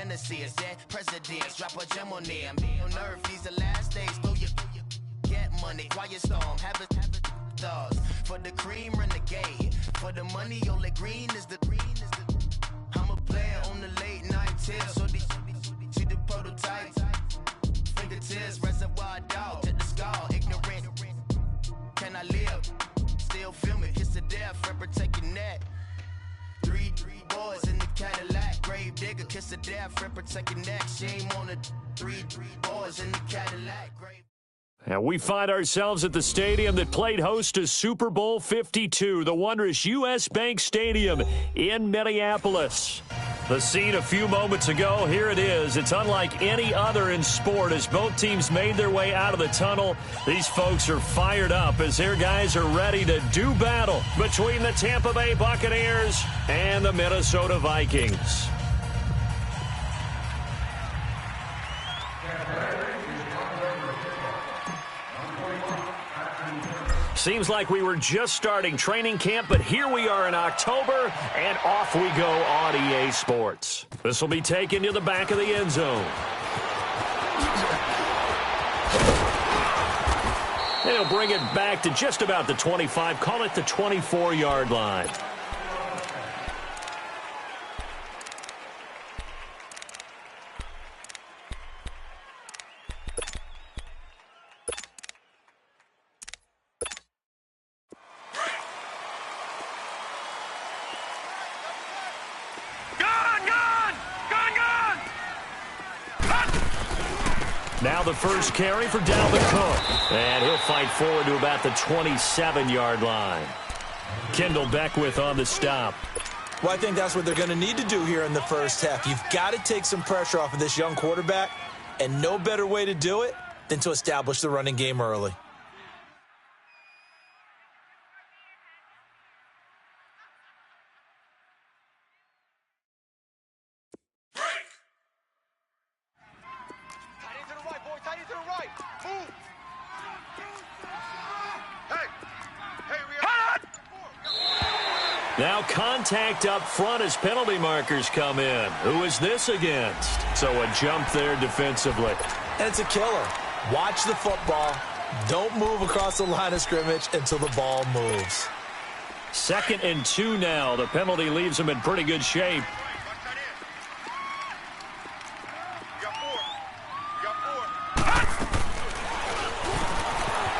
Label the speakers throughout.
Speaker 1: Genesis, yeah, presidents, drop a gem on them. On earth, these the last days, throw your get money, quiet storm, have it stars. For the cream, renegade. For the money, only green is the I'm a player on the late night tip, so they see the prototype. Fingertips, reservoir dog, to the skull, ignorant. Can I live? Still film it, kiss the death, for protect your neck. Three boys in the Cadillac, grave digger, kiss the death, for protect your neck. Shame on the three boys in the Cadillac, grave.
Speaker 2: And we find ourselves at the stadium that played host to Super Bowl 52, the wondrous U.S. Bank Stadium in Minneapolis. The scene a few moments ago, here it is. It's unlike any other in sport as both teams made their way out of the tunnel. These folks are fired up as their guys are ready to do battle between the Tampa Bay Buccaneers and the Minnesota Vikings. Seems like we were just starting training camp, but here we are in October, and off we go on EA Sports. This will be taken to the back of the end zone. They'll bring it back to just about the 25, call it the 24-yard line. Now the first carry for Dalvin Cook. And he'll fight forward to about the 27-yard line. Kendall Beckwith on the stop.
Speaker 3: Well, I think that's what they're going to need to do here in the first half. You've got to take some pressure off of this young quarterback, and no better way to do it than to establish the running game early.
Speaker 2: Now contact up front as penalty markers come in. Who is this against? So a jump there defensively.
Speaker 3: And it's a killer. Watch the football. Don't move across the line of scrimmage until the ball moves.
Speaker 2: 2nd and 2 now. The penalty leaves him in pretty good shape.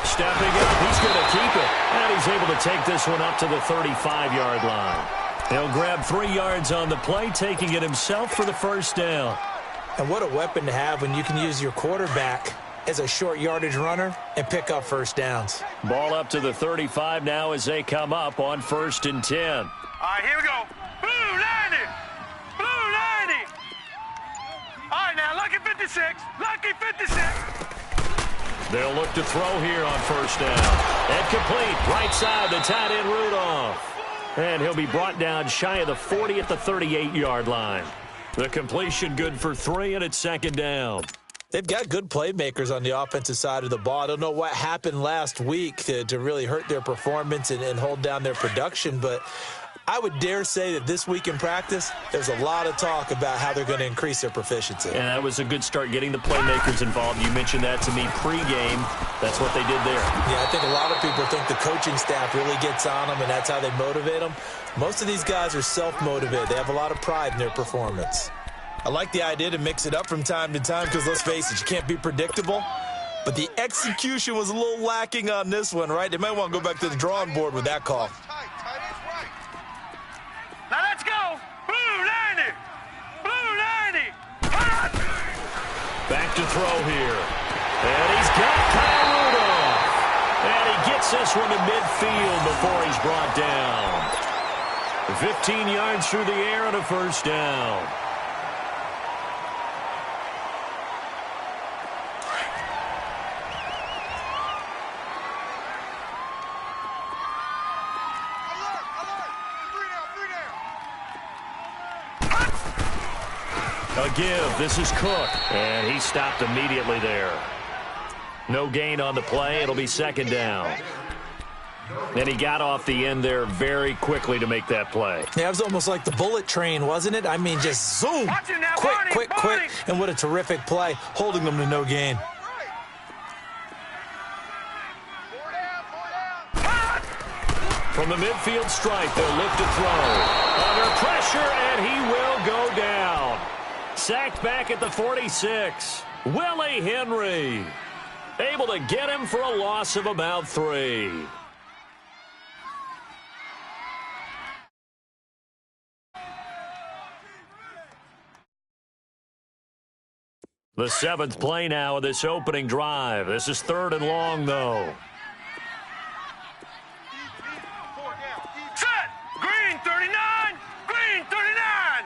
Speaker 2: Stepping up, he's going to keep it. And he's able to take this one up to the 35-yard line. He'll grab 3 yards on the play, taking it himself for the first down.
Speaker 3: And what a weapon to have when you can use your quarterback as a short yardage runner and pick up first downs.
Speaker 2: Ball up to the 35 now as they come up on 1st and 10.
Speaker 4: All right, here we go. Blue 90. Blue 90. All right, now, lucky 56. Lucky 56.
Speaker 2: They'll look to throw here on 1st down. And complete. Right side, the tight end Rudolph. And he'll be brought down shy of the 40 at the 38-yard line. The completion good for 3, and it's 2nd down.
Speaker 3: They've got good playmakers on the offensive side of the ball. I don't know what happened last week to really hurt their performance and hold down their production, but I would dare say that this week in practice, there's a lot of talk about how they're going to increase their proficiency.
Speaker 2: And that was a good start getting the playmakers involved. You mentioned that to me pregame. That's what they did there.
Speaker 3: Yeah, I think a lot of people think the coaching staff really gets on them, and that's how they motivate them. Most of these guys are self-motivated. They have a lot of pride in their performance. I like the idea to mix it up from time to time because, let's face it, you can't be predictable. But the execution was a little lacking on this one, right? They might want to go back to the drawing board with that call.
Speaker 4: Now let's go. Blue 90. Blue 90.
Speaker 2: Back to throw here. And he's got Kyle Rudolph. And he gets this one to midfield before he's brought down. 15 yards through the air on a 1st down. A give. This is Cook. And he stopped immediately there. No gain on the play. It'll be 2nd down. And he got off the end there very quickly to make that play.
Speaker 3: Yeah, it was almost like the bullet train, wasn't it? I mean, just zoom, quick, and what a terrific play, holding them to no gain.
Speaker 2: From the midfield stripe, they'll look to throw. Under pressure, and he will go down. Sacked back at the 46. Willie Henry able to get him for a loss of about 3. The 7th play now of this opening drive. This is 3rd and long, though.
Speaker 4: Set! Green 39! Green 39!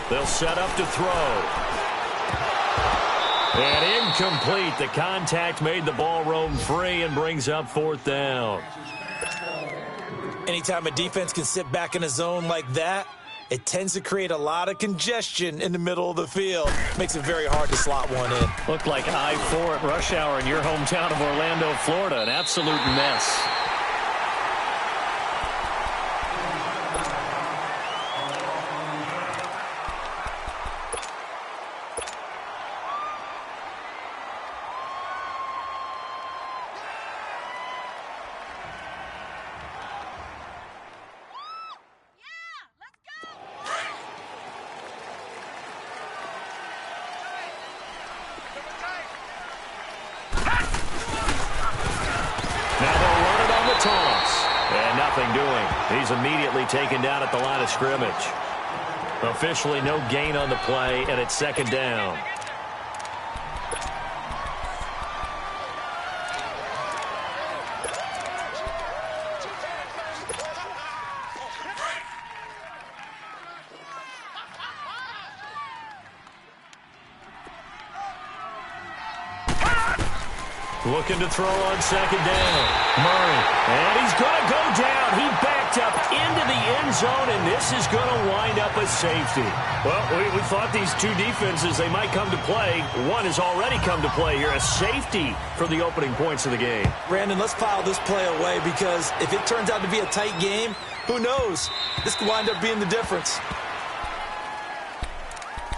Speaker 2: They'll set up to throw. And incomplete. The contact made the ball roam free and brings up 4th down.
Speaker 3: Anytime a defense can sit back in a zone like that, it tends to create a lot of congestion in the middle of the field. Makes it very hard to slot one in.
Speaker 2: Looked like I-4 at rush hour in your hometown of Orlando, Florida. An absolute mess. And nothing doing. He's immediately taken down at the line of scrimmage. Officially no gain on the play, and it's 2nd down. Looking to throw on 2nd down. Murray. And he's going to go down. He backed up into the end zone, and this is going to wind up a safety. Well, we thought these two defenses, they might come to play. One has already come to play here. A safety for the opening points of the game.
Speaker 3: Brandon, let's file this play away because if it turns out to be a tight game, who knows? This could wind up being the difference.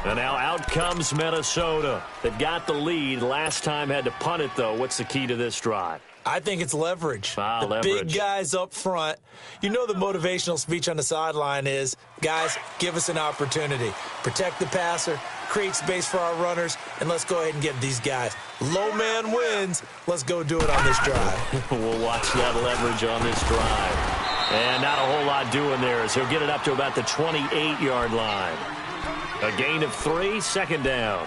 Speaker 2: And now out comes Minnesota. That got the lead. Last time had to punt it, though. What's the key to this drive?
Speaker 3: I think it's leverage.
Speaker 2: Leverage.
Speaker 3: Big guys up front. You know the motivational speech on the sideline is, guys, give us an opportunity. Protect the passer, create space for our runners, and let's go ahead and get these guys. Low man wins. Let's go do it on this drive.
Speaker 2: We'll watch that leverage on this drive. And not a whole lot doing there as he'll get it up to about the 28-yard line. A gain of 3, 2nd down.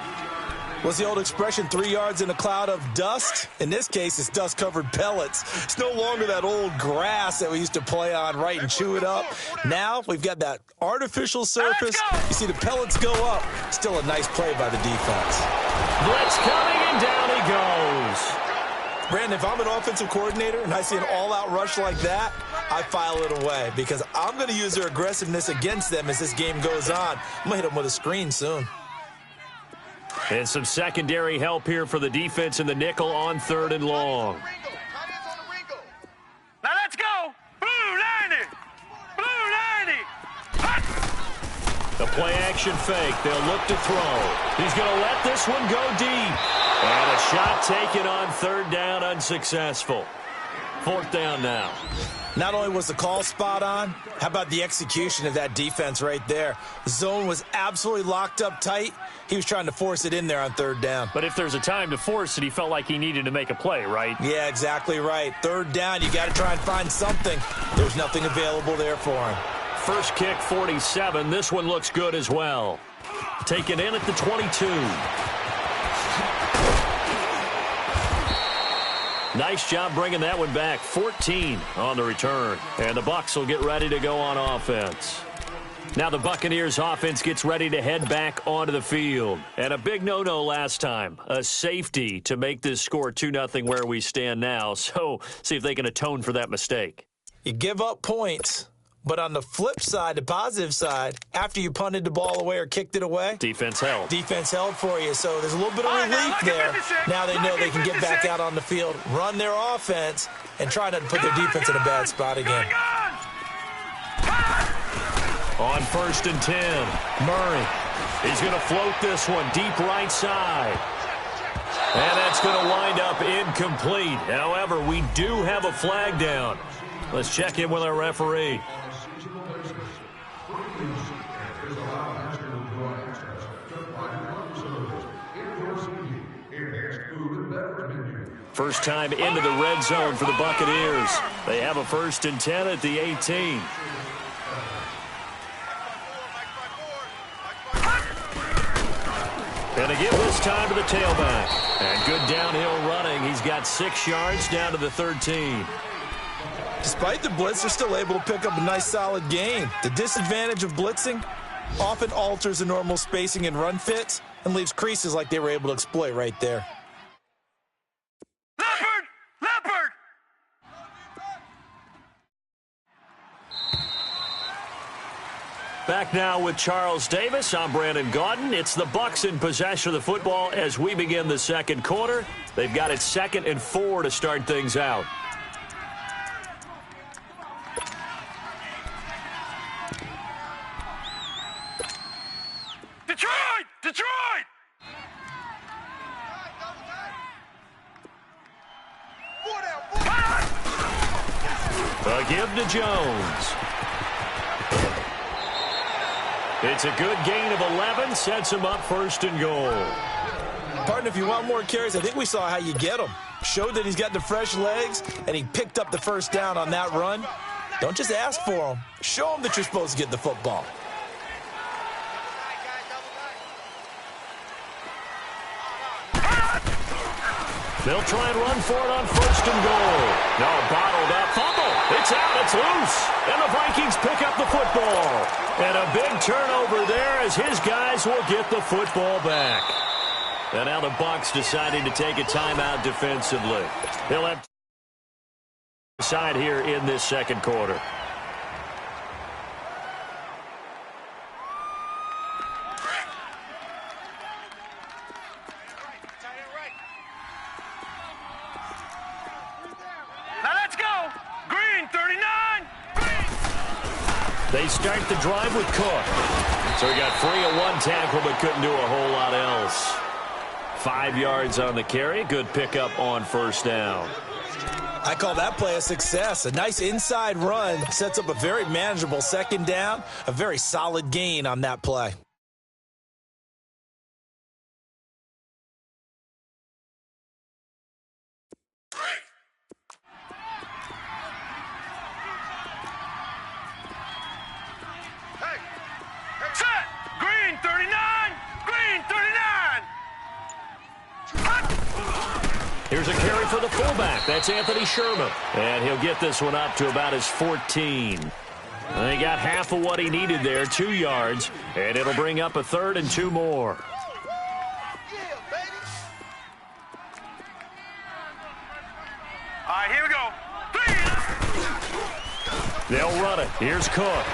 Speaker 3: What's the old expression, 3 yards in a cloud of dust? In this case, it's dust-covered pellets. It's no longer that old grass that we used to play on, right, and chew it up. Now we've got that artificial surface. You see the pellets go up. Still a nice play by the defense.
Speaker 2: Blitz coming, and down he goes.
Speaker 3: Brandon, if I'm an offensive coordinator and I see an all-out rush like that, I file it away because I'm going to use their aggressiveness against them as this game goes on. I'm going to hit them with a screen soon.
Speaker 2: And some secondary help here for the defense in the nickel on 3rd and long.
Speaker 4: Now let's go. Blue 90. Blue 90.
Speaker 2: The play action fake. They'll look to throw. He's going to let this one go deep. And a shot taken on 3rd down, unsuccessful. 4th down now.
Speaker 3: Not only was the call spot on, how about the execution of that defense right there? The zone was absolutely locked up tight. He was trying to force it in there on 3rd down.
Speaker 2: But if there's a time to force it, he felt like he needed to make a play, right?
Speaker 3: Yeah, exactly right. 3rd down, you got to try and find something. There's nothing available there for him.
Speaker 2: First kick, 47. This one looks good as well. Taken in at the 22. Nice job bringing that one back. 14 on the return. And the Bucs will get ready to go on offense. Now the Buccaneers offense gets ready to head back onto the field. And a big no-no last time. A safety to make this score 2-0 where we stand now. So see if they can atone for that mistake.
Speaker 3: You give up points, But on the flip side, the positive side, after you punted the ball away or kicked it away,
Speaker 2: defense held.
Speaker 3: Defense held for you, so there's a little bit of relief there. Now they know they can get back out on the field, run their offense, and try not to put their defense in a bad spot again.
Speaker 2: On 1st and 10, Murray. He's going to float this one deep right side. And that's going to wind up incomplete. However, we do have a flag down. Let's check in with our referee. First time into the red zone for the Buccaneers. They have a 1st and 10 at the 18. And they give this time to the tailback. And good downhill running. He's got 6 yards down to the 13.
Speaker 3: Despite the blitz, they're still able to pick up a nice, solid gain. The disadvantage of blitzing often alters the normal spacing and run fits and leaves creases like they were able to exploit right there.
Speaker 4: Leopard!
Speaker 2: Back now with Charles Davis. I'm Brandon Gaudin. It's the Bucs in possession of the football as we begin the second quarter. They've got it 2nd and 4 to start things out.
Speaker 4: Detroit!
Speaker 2: A give to Jones. It's a good gain of 11. Sets him up 1st and goal.
Speaker 3: Partner, if you want more carries, I think we saw how you get them. Showed that he's got the fresh legs, and he picked up the 1st down on that run. Don't just ask for them. Show them that you're supposed to get the football.
Speaker 2: They'll try and run for it on 1st and goal. No, bottled up. Fumble. It's out. It's loose. And the Vikings pick up the football. And a big turnover there as his guys will get the football back. And now the Bucs deciding to take a timeout defensively. They'll have side here in this second quarter. They start the drive with Cook. So he got free of 1 tackle but couldn't do a whole lot else. 5 yards on the carry. Good pickup on 1st down.
Speaker 3: I call that play a success. A nice inside run sets up a very manageable 2nd down. A very solid gain on that play.
Speaker 4: Green 39! Green 39!
Speaker 2: Here's a carry for the fullback. That's Anthony Sherman. And he'll get this one up to about his 14. And he got half of what he needed there, 2 yards. And it'll bring up a 3rd and 2 more.
Speaker 4: All right, here we go.
Speaker 2: They'll run it. Here's Cook.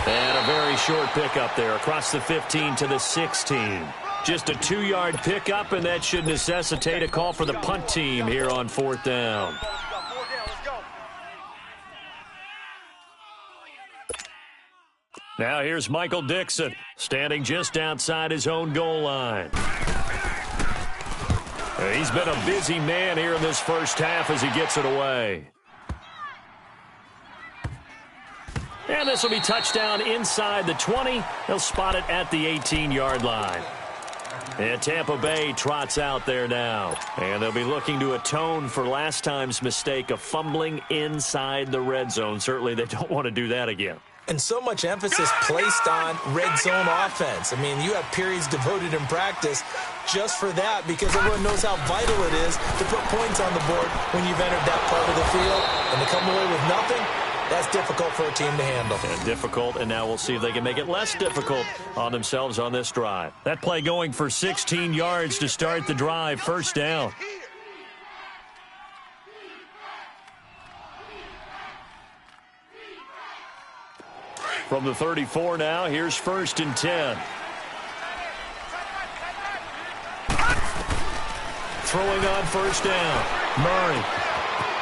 Speaker 2: And a very short pickup there across the 15 to the 16. Just a 2-yard pickup, and that should necessitate a call for the punt team here on 4th down. Now here's Michael Dixon, standing just outside his own goal line. He's been a busy man here in this first half as he gets it away. And this will be touchdown inside the 20. They'll spot it at the 18-yard line. And Tampa Bay trots out there now. And they'll be looking to atone for last time's mistake of fumbling inside the red zone. Certainly they don't want to do that again.
Speaker 3: And so much emphasis placed on red zone offense. I mean, you have periods devoted in practice just for that because everyone knows how vital it is to put points on the board when you've entered that part of the field. And to come away with nothing, that's difficult for a team to handle.
Speaker 2: And difficult, and now we'll see if they can make it less difficult on themselves on this drive. That play going for 16 yards to start the drive, 1st down. From the 34 now, here's 1st and 10. Throwing on 1st down. Murray.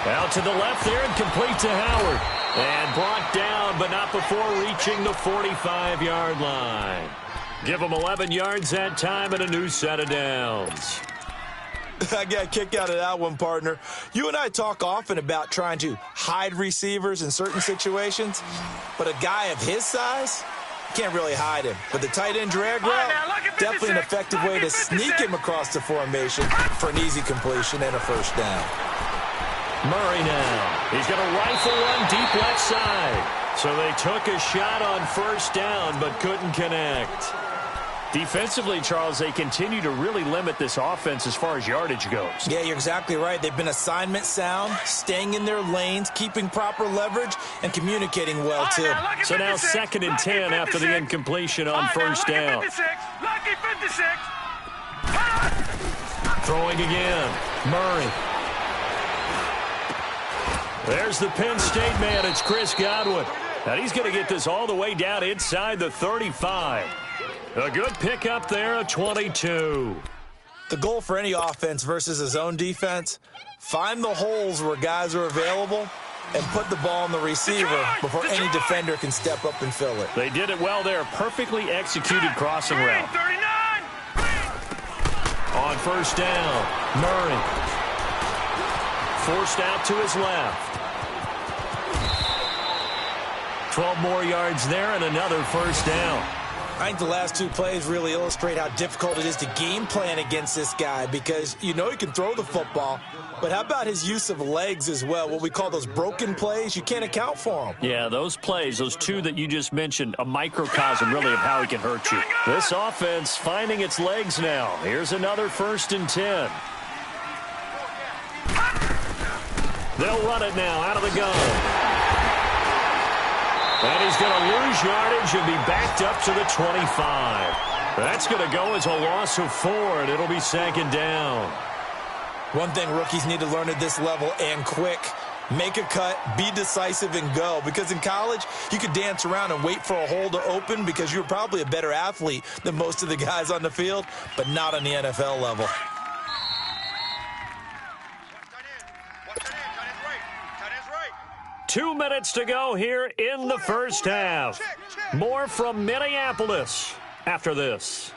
Speaker 2: Out to the left there and complete to Howard. And brought down, but not before reaching the 45-yard line. Give him 11 yards that time and a new set of downs.
Speaker 3: I got a kick out of that one, partner. You and I talk often about trying to hide receivers in certain situations, but a guy of his size, can't really hide him. But the tight end drag route, definitely an effective way to sneak him across the formation for an easy completion and a 1st down.
Speaker 2: Murray now. He's going to rifle one deep left side. So they took a shot on 1st down but couldn't connect. Defensively, Charles, they continue to really limit this offense as far as yardage goes.
Speaker 3: Yeah, you're exactly right. They've been assignment sound, staying in their lanes, keeping proper leverage, and communicating well, too.
Speaker 2: So now 2nd and 10 after the incompletion on 1st down.
Speaker 4: Lucky 56.
Speaker 2: Throwing again. Murray. There's the Penn State man. It's Chris Godwin. And he's going to get this all the way down inside the 35. A good pickup there, a 22.
Speaker 3: The goal for any offense versus his own defense, find the holes where guys are available and put the ball on the receiver before any defender can step up and fill it.
Speaker 2: They did it well there. Perfectly executed crossing route.
Speaker 4: 39.
Speaker 2: On 1st down, Murray. Forced out to his left. 12 more yards there and another 1st down.
Speaker 3: I think the last 2 plays really illustrate how difficult it is to game plan against this guy because you know he can throw the football, but how about his use of legs as well, what we call those broken plays? You can't account for them.
Speaker 2: Yeah, those plays, those 2 that you just mentioned, a microcosm really of how he can hurt you. This offense finding its legs now. Here's another 1st and 10. They'll run it now out of the gun. And he's going to lose yardage and be backed up to the 25. That's going to go as a loss of 4, and it'll be 2nd down.
Speaker 3: One thing rookies need to learn at this level, and quick, make a cut, be decisive, and go. Because in college, you could dance around and wait for a hole to open because you're probably a better athlete than most of the guys on the field, but not on the NFL level.
Speaker 2: 2 minutes to go here in the 1st half. More from Minneapolis after this.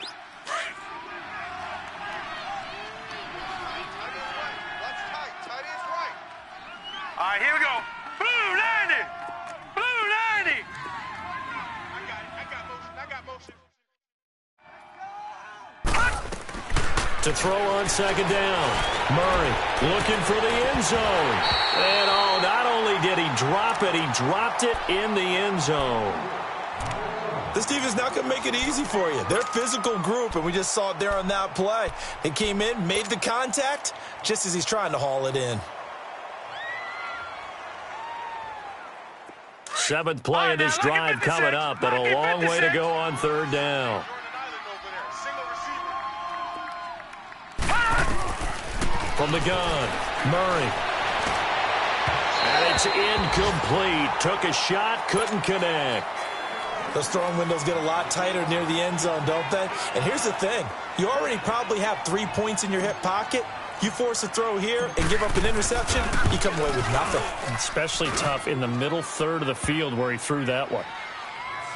Speaker 4: All right, here we go. Blue 90. Blue 90.
Speaker 2: To throw on 2nd down. Murray looking for the end zone. And not only did he drop it, he dropped it in the end zone.
Speaker 3: This defense not going to make it easy for you. They're a physical group, and we just saw it there on that play. They came in, made the contact, just as he's trying to haul it in.
Speaker 2: 7th play of this drive coming up, but a long way to go on 3rd down. From the gun, Murray. And it's incomplete. Took a shot, couldn't connect.
Speaker 3: Those throwing windows get a lot tighter near the end zone, don't they? And here's the thing. You already probably have 3 points in your hip pocket. You force a throw here and give up an interception, you come away with nothing.
Speaker 2: Especially tough in the middle third of the field where he threw that one.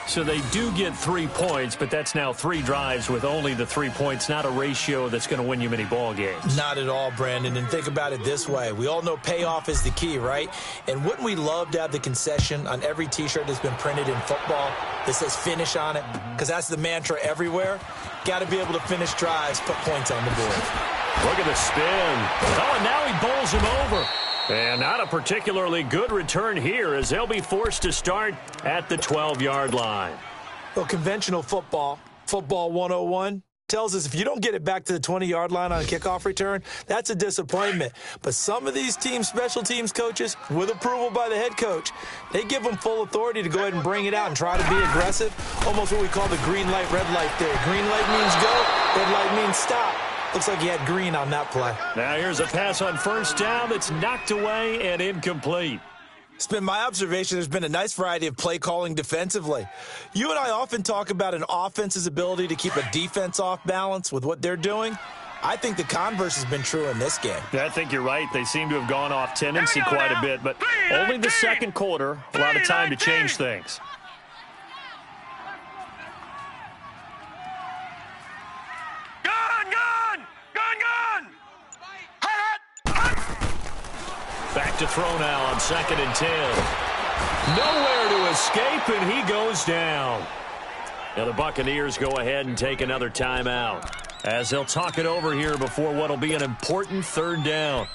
Speaker 2: So they do get 3 points, but that's now 3 drives with only the 3 points, not a ratio that's going to win you many ball games.
Speaker 3: Not at all, Brandon. And think about it this way. We all know payoff is the key, right? And wouldn't we love to have the concession on every T-shirt that's been printed in football that says finish on it? Because that's the mantra everywhere. Got to be able to finish drives, put points on the board.
Speaker 2: Look at the spin. Oh, and now he bowls him over. And not a particularly good return here as they'll be forced to start at the 12-yard line.
Speaker 3: Well, conventional football 101, tells us if you don't get it back to the 20-yard line on a kickoff return, that's a disappointment. But some of these team special teams coaches, with approval by the head coach, they give them full authority to go ahead and bring it out and try to be aggressive, almost what we call the green light, red light theory. Green light means go, red light means stop. Looks like he had green on that play.
Speaker 2: Now here's a pass on 1st down that's knocked away and incomplete.
Speaker 3: It's been my observation there's been a nice variety of play calling defensively. You and I often talk about an offense's ability to keep a defense off balance with what they're doing. I think the converse has been true in this game.
Speaker 2: Yeah, I think you're right. They seem to have gone off tendency quite a bit, but only the second quarter, a lot of time to change things. Back to throw now on 2nd and 10. Nowhere to escape, and he goes down. Now the Buccaneers go ahead and take another timeout as they'll talk it over here before what will be an important 3rd down.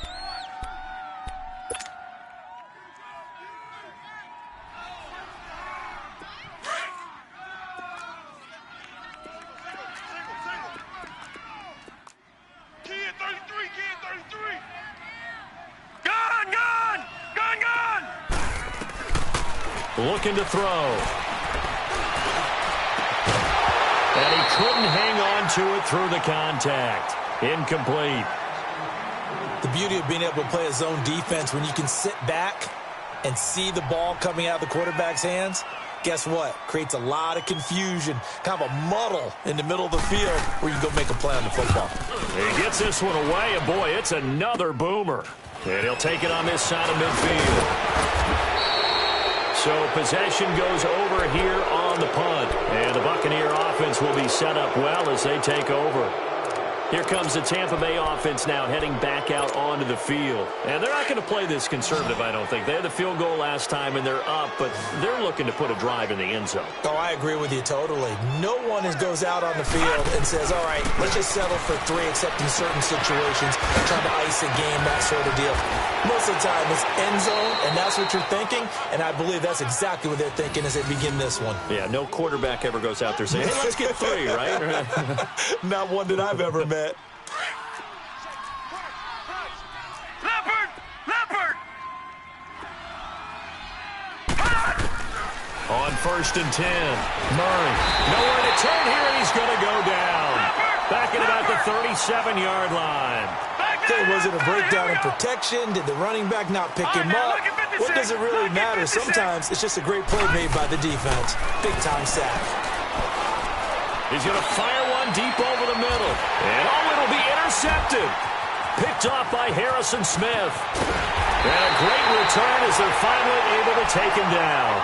Speaker 2: Looking to throw. And he couldn't hang on to it through the contact. Incomplete.
Speaker 3: The beauty of being able to play a zone defense when you can sit back and see the ball coming out of the quarterback's hands, guess what? Creates a lot of confusion, kind of a muddle in the middle of the field where you can go make a play on the football.
Speaker 2: He gets this one away, and boy, it's another boomer. And he'll take it on this side of midfield. So possession goes over here on the punt. And the Buccaneer offense will be set up well as they take over. Here comes the Tampa Bay offense now heading back out onto the field. And they're not going to play this conservative, I don't think. They had the field goal last time, and they're up, but they're looking to put a drive in the end zone.
Speaker 3: Oh, I agree with you totally. No one goes out on the field and says, all right, let's just settle for 3, except in certain situations, trying to ice a game, that sort of deal. Most of the time, it's end zone, and that's what you're thinking, and I believe that's exactly what they're thinking as they begin this one.
Speaker 2: Yeah, no quarterback ever goes out there saying, hey, let's get 3, right?
Speaker 3: Not one that I've ever met.
Speaker 2: On 1st and 10, Murray. Nowhere to turn here, and he's going to go down. Back at about the 37-yard line.
Speaker 3: Okay, was it a breakdown in protection? Did the running back not pick him up? What does it really matter? Sometimes it's just a great play made by the defense. Big-time sack.
Speaker 2: He's going to fire one deep over the middle. And it'll be intercepted. Picked off by Harrison Smith. And a great return as they're finally able to take him down.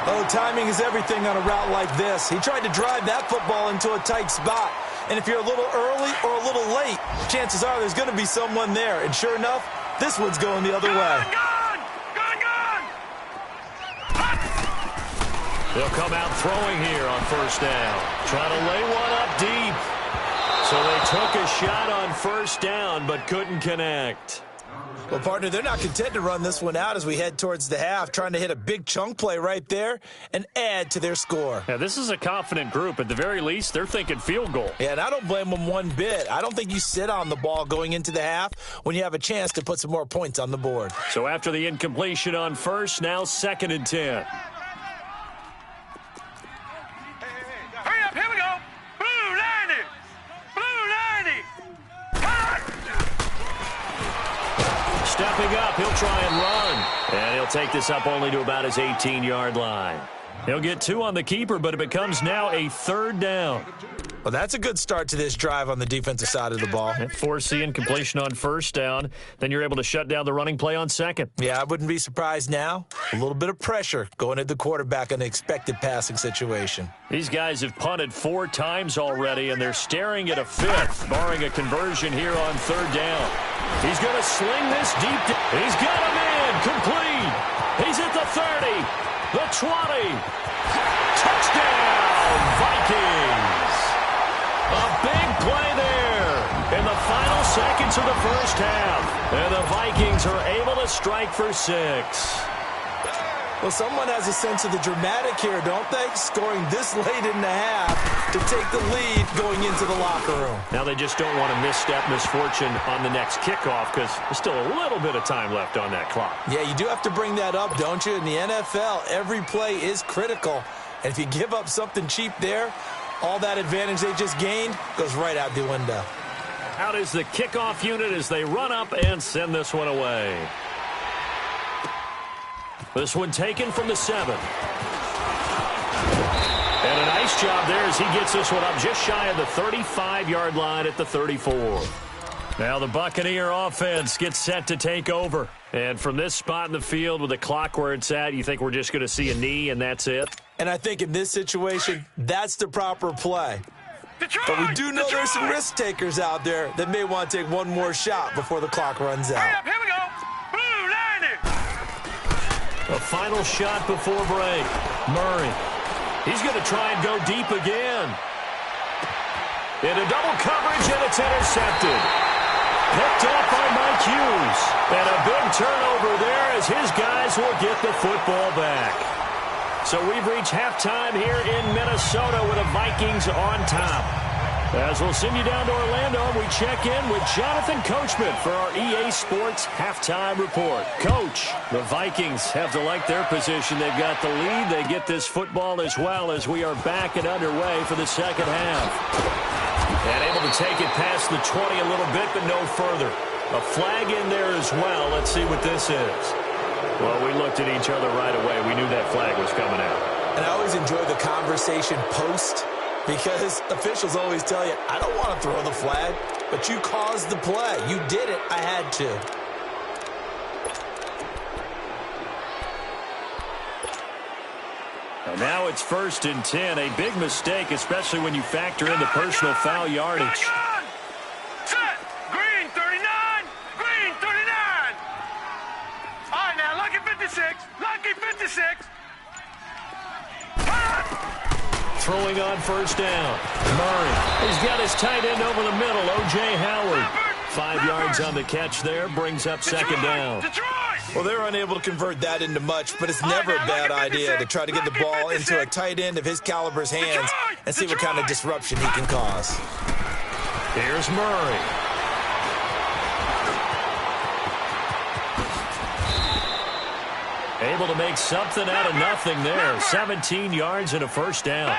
Speaker 3: Oh, timing is everything on a route like this. He tried to drive that football into a tight spot. And if you're a little early or a little late, chances are there's going to be someone there. And sure enough, this one's going the other way.
Speaker 2: They'll come out throwing here on 1st down. Trying to lay one up deep. So they took a shot on 1st down, but couldn't connect.
Speaker 3: Well, partner, they're not content to run this one out as we head towards the half, trying to hit a big chunk play right there and add to their score.
Speaker 2: Yeah, this is a confident group. At the very least, they're thinking field goal.
Speaker 3: Yeah, and I don't blame them one bit. I don't think you sit on the ball going into the half when you have a chance to put some more points on the board.
Speaker 2: So after the incompletion on 1st, now 2nd and 10.
Speaker 4: Hurry up, here we go. Blue 90. Blue 90.
Speaker 2: Stepping up, he'll try and run. And he'll take this up only to about his 18-yard line. He'll get 2 on the keeper, but it becomes now a 3rd down.
Speaker 3: Well, that's a good start to this drive on the defensive side of the ball.
Speaker 2: Force the incompletion on 1st down. Then you're able to shut down the running play on 2nd.
Speaker 3: Yeah, I wouldn't be surprised now. A little bit of pressure going at the quarterback in an expected passing situation.
Speaker 2: These guys have punted 4 times already, and they're staring at a 5th, barring a conversion here on 3rd down. He's going to sling this deep. He's got him in. Complete. He's at the 30, the 20. Touchdown, Vikings. A big play there in the final seconds of the 1st half. And the Vikings are able to strike for 6.
Speaker 3: Well, someone has a sense of the dramatic here, don't they? Scoring this late in the half to take the lead going into the locker room.
Speaker 2: Now they just don't want to misstep misfortune on the next kickoff because there's still a little bit of time left on that clock.
Speaker 3: Yeah, you do have to bring that up, don't you? In the NFL, every play is critical. And if you give up something cheap there, all that advantage they just gained goes right out the window.
Speaker 2: Out is the kickoff unit as they run up and send this one away. This one taken from the 7. And a nice job there as he gets this one up just shy of the 35-yard line at the 34. Now the Buccaneer offense gets set to take over. And from this spot in the field with the clock where it's at, you think we're just going to see a knee and that's it?
Speaker 3: And I think in this situation, that's the proper play. But we do know there's some risk takers out there that may want to take one more shot before the clock runs out.
Speaker 4: Here we go. Blue 90.
Speaker 2: A final shot before break. Murray. He's going to try and go deep again. Into double coverage, and it's intercepted. Picked off by Mike Hughes. And a big turnover there as his guys will get the football back. So we've reached halftime here in Minnesota with the Vikings on top. As we'll send you down to Orlando, we check in with Jonathan Coachman for our EA Sports Halftime Report. Coach, the Vikings have to like their position. They've got the lead. They get this football as well as we are back and underway for the second half. And able to take it past the 20 a little bit, but no further. A flag in there as well. Let's see what this is. Well, we looked at each other right away. We knew that flag was coming out.
Speaker 3: And I always enjoy the conversation post because officials always tell you, I don't want to throw the flag, but you caused the play. You did it. I had to.
Speaker 2: And now it's 1st and 10. A big mistake, especially when you factor in the personal foul yardage.
Speaker 4: Set. Green 39. Green 39. All right, now, lucky 56. Lucky 56.
Speaker 2: Throwing on 1st down. Murray. He's got his tight end over the middle, O.J. Howard. 5 yards on the catch there, brings up 2nd down.
Speaker 3: Well, they're unable to convert that into much, but it's never a bad idea to try to get the ball into a tight end of his caliber's hands and see what kind of disruption he can cause.
Speaker 2: Here's Murray. Able to make something out of nothing there. 17 yards and a 1st down.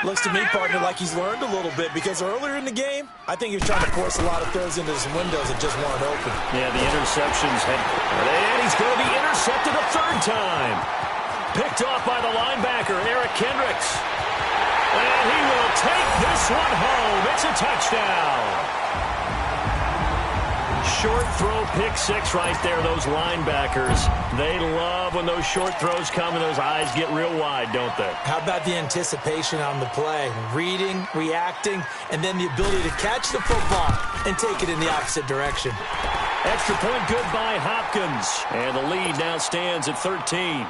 Speaker 3: Looks to me, partner, like he's learned a little bit because earlier in the game, I think he was trying to force a lot of throws into some windows that just weren't open.
Speaker 2: Yeah, the interceptions had... And he's going to be intercepted a 3rd time. Picked off by the linebacker, Eric Kendricks. And he will take this one home. It's a touchdown. Short throw, pick 6 right there, those linebackers. They love when those short throws come and those eyes get real wide, don't they?
Speaker 3: How about the anticipation on the play? Reading, reacting, and then the ability to catch the football and take it in the opposite direction.
Speaker 2: Extra point good by Hopkins. And the lead now stands at 13.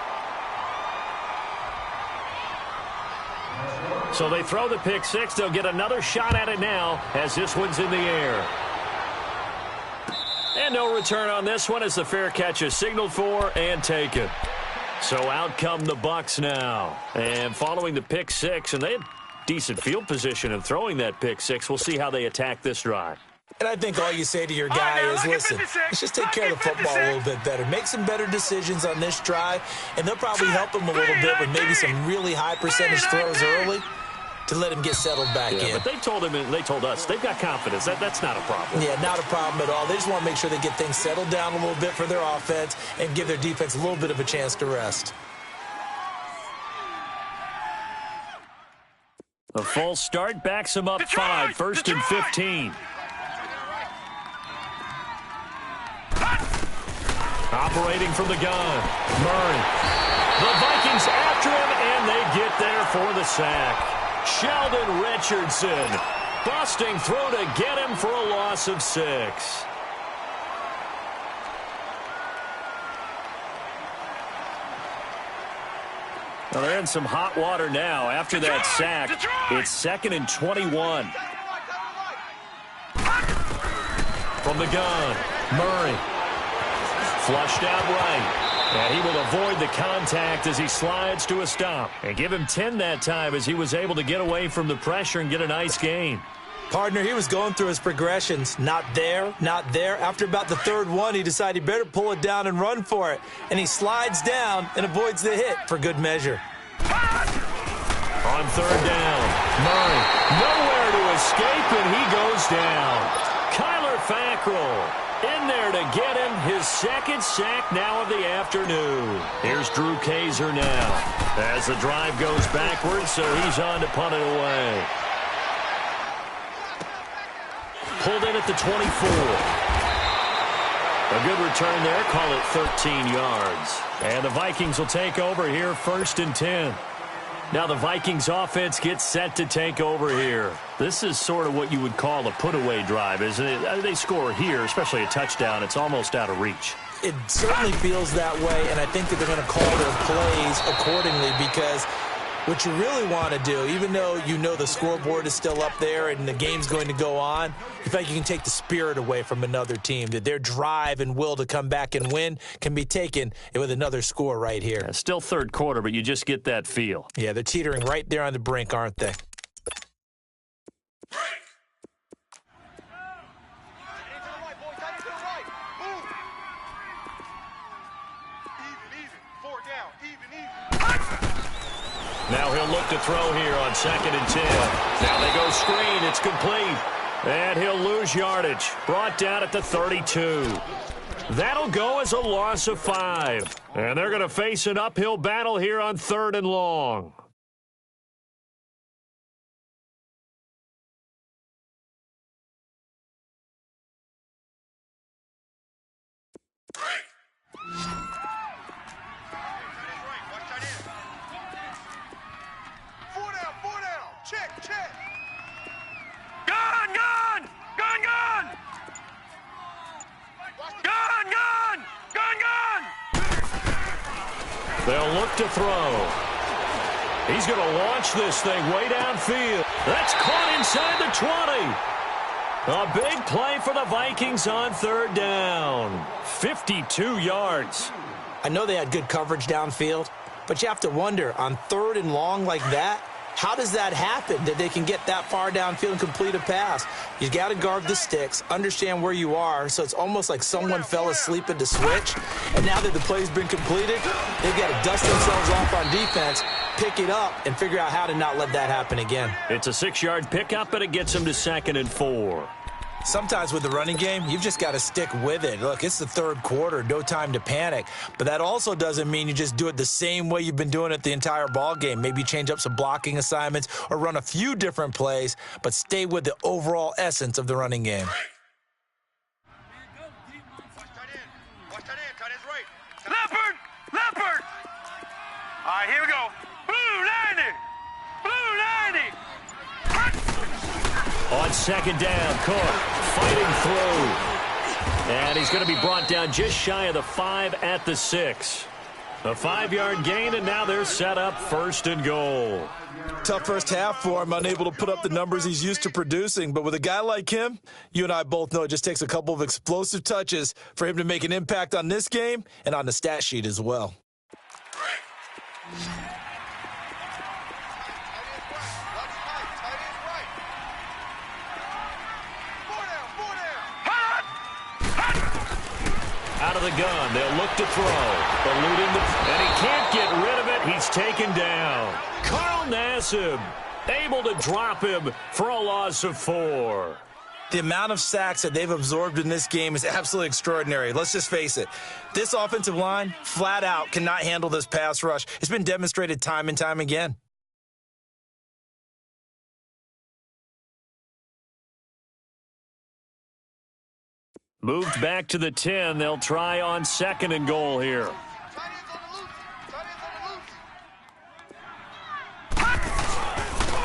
Speaker 2: So they throw the pick 6. They'll get another shot at it now as this one's in the air. And no return on this one as the fair catch is signaled for and taken. So out come the Bucs now. And following the pick 6, and they had decent field position in throwing that pick 6. We'll see how they attack this drive.
Speaker 3: And I think all you say to your guy is, listen, let's just take care of the football a little bit better. Make some better decisions on this drive, and they'll probably help him a little bit with maybe some really high percentage throws early to let him get settled back in.
Speaker 2: But they told him and they told us they've got confidence. That's not a problem.
Speaker 3: Yeah, not a problem at all. They just want to make sure they get things settled down a little bit for their offense and give their defense a little bit of a chance to rest.
Speaker 2: A false start backs him up 5, 1st and 15. Operating from the gun, Murray. The Vikings after him, and they get there for the sack. Sheldon Richardson busting through to get him for a loss of 6. Well, they're in some hot water now. After that sack, it's 2nd and 21. From the gun, Murray. Flushed out right. And he will avoid the contact as he slides to a stop. And give him 10 that time as he was able to get away from the pressure and get a nice gain.
Speaker 3: Partner, he was going through his progressions. Not there, not there. After about the 3rd one, he decided he better pull it down and run for it. And he slides down and avoids the hit for good measure.
Speaker 2: On 3rd down, Murray nowhere to escape, and he goes down. Tyler Fackrell in there to get him his second sack now of the afternoon. Here's Drew Kaiser now as the drive goes backwards, so he's on to punt it away. Pulled in at the 24. A good return there. Call it 13 yards. And the Vikings will take over here 1st and 10. Now the Vikings offense gets set to take over here. This is sort of what you would call a put-away drive, isn't it? They score here, especially a touchdown. It's almost out of reach.
Speaker 3: It certainly feels that way, and I think that they're going to call their plays accordingly because what you really want to do, even though you know the scoreboard is still up there and the game's going to go on, you feel like you can take the spirit away from another team, that their drive and will to come back and win can be taken with another score right here.
Speaker 2: Yeah, still third quarter, but you just get that feel.
Speaker 3: Yeah, they're teetering right there on the brink, aren't they?
Speaker 2: Now he'll look to throw here on 2nd and 10. Now they go screen. It's complete. And he'll lose yardage. Brought down at the 32. That'll go as a loss of 5. And they're going to face an uphill battle here on 3rd and long.
Speaker 4: Check. Gun!
Speaker 2: They'll look to throw. He's going to launch this thing way downfield. That's caught inside the 20. A big play for the Vikings on 3rd down. 52 yards.
Speaker 3: I know they had good coverage downfield, but you have to wonder, on 3rd and long like that, how does that happen, that they can get that far downfield and complete a pass? You got to guard the sticks, understand where you are, so it's almost like someone fell asleep at the switch, and now that the play's been completed, they've got to dust themselves off on defense, pick it up, and figure out how to not let that happen again.
Speaker 2: It's a 6-yard pickup, and it gets them to 2nd and 4.
Speaker 3: Sometimes with the running game, you've just got to stick with it. Look, it's the 3rd quarter, no time to panic. But that also doesn't mean you just do it the same way you've been doing it the entire ball game. Maybe change up some blocking assignments or run a few different plays, but stay with the overall essence of the running game.
Speaker 4: Leopard! All right, here we go. Blue 90!
Speaker 2: On 2nd down, Cook fighting through. And he's going to be brought down just shy of the 5 at the 6. A 5-yard gain, and now they're set up 1st and goal.
Speaker 3: Tough first half for him, unable to put up the numbers he's used to producing. But with a guy like him, you and I both know it just takes a couple of explosive touches for him to make an impact on this game and on the stat sheet as well.
Speaker 2: Out of the gun, they'll look to throw. Eluding and he can't get rid of it. He's taken down. Carl Nassib able to drop him for a loss of 4.
Speaker 3: The amount of sacks that they've absorbed in this game is absolutely extraordinary. Let's just face it. This offensive line, flat out, cannot handle this pass rush. It's been demonstrated time and time again.
Speaker 2: Moved back to the 10. They'll try on 2nd and goal here.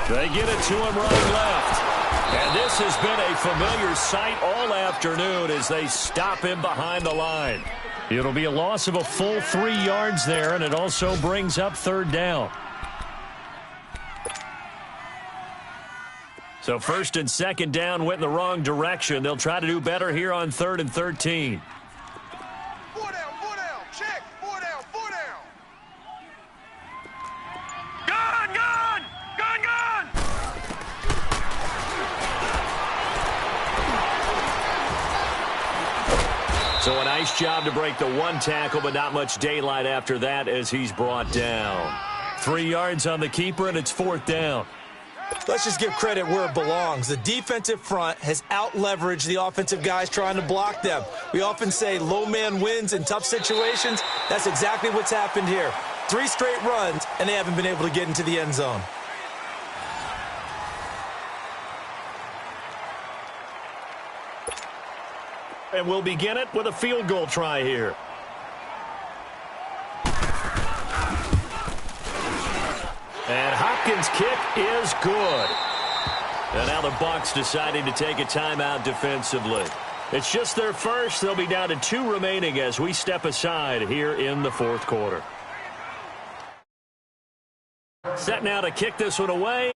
Speaker 2: They get it to him running left. And this has been a familiar sight all afternoon as they stop him behind the line. It'll be a loss of a full 3 yards there, and it also brings up 3rd down. So 1st and 2nd down went in the wrong direction. They'll try to do better here on 3rd and 13.
Speaker 4: 4 down, check, 4 down. Gun!
Speaker 2: So a nice job to break the 1 tackle, but not much daylight after that as he's brought down. 3 yards on the keeper, and it's 4th down.
Speaker 3: Let's just give credit where it belongs. The defensive front has out-leveraged the offensive guys trying to block them. We often say low man wins in tough situations. That's exactly what's happened here. 3 straight runs, and they haven't been able to get into the end zone.
Speaker 2: And we'll begin it with a field goal try here. And Hopkins' kick is good. And now the Bucs deciding to take a timeout defensively. It's just their first. They'll be down to 2 remaining as we step aside here in the fourth quarter. Set now to kick this one away.